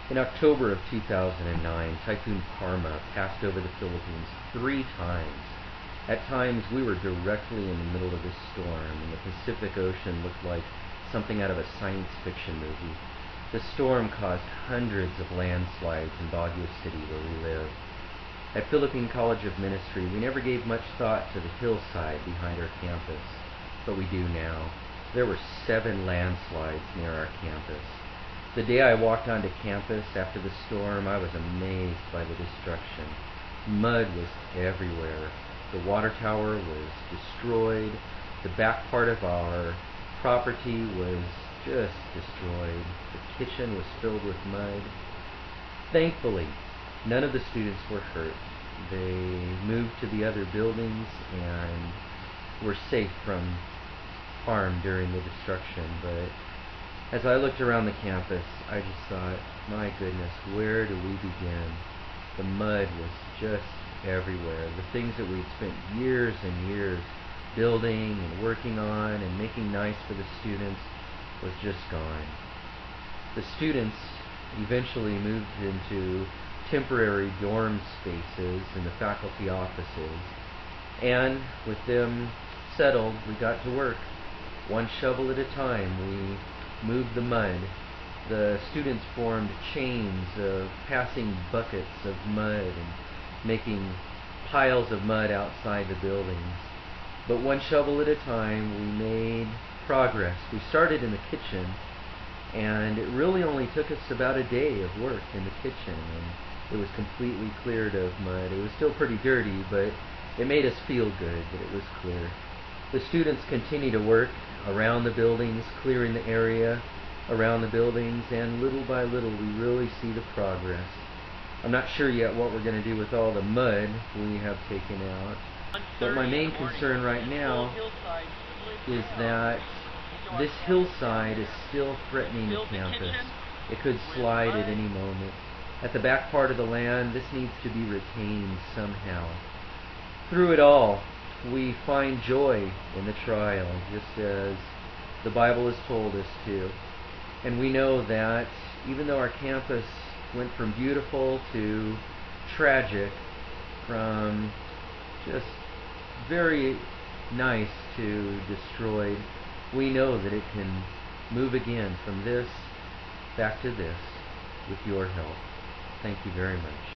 In October of 2009, Typhoon Karma passed over the Philippines 3 times. At times, we were directly in the middle of this storm, and the Pacific Ocean looked like something out of a science fiction movie. The storm caused hundreds of landslides in Baguio City, where we live. At Philippine College of Ministry, we never gave much thought to the hillside behind our campus, but we do now. There were 7 landslides near our campus. The day I walked onto campus after the storm, I was amazed by the destruction. Mud was everywhere. The water tower was destroyed. The back part of our property was just destroyed. The kitchen was filled with mud. Thankfully, none of the students were hurt. They moved to the other buildings and were safe from harm during the destruction. But as I looked around the campus, I just thought, my goodness, where do we begin? The mud was just everywhere. The things that we'd spent years and years building and working on and making nice for the students was just gone. The students eventually moved into temporary dorm spaces in the faculty offices, and with them settled, we got to work. One shovel at a time, we moved the mud. The students formed chains of passing buckets of mud and making piles of mud outside the buildings. But one shovel at a time, we made progress. We started in the kitchen, and it really only took us about a day of work in the kitchen, and it was completely cleared of mud. It was still pretty dirty, but it made us feel good that it was clear. The students continue to work around the buildings, clearing the area around the buildings, and little by little we really see the progress. I'm not sure yet what we're going to do with all the mud we have taken out, but my main concern right now is that this hillside is still threatening the campus. It could slide at any moment. At the back part of the land, this needs to be retained somehow. Through it all, we find joy in the trial, just as the Bible has told us to. And we know that even though our campus went from beautiful to tragic, from just very nice to destroyed, we know that it can move again from this back to this with your help. Thank you very much.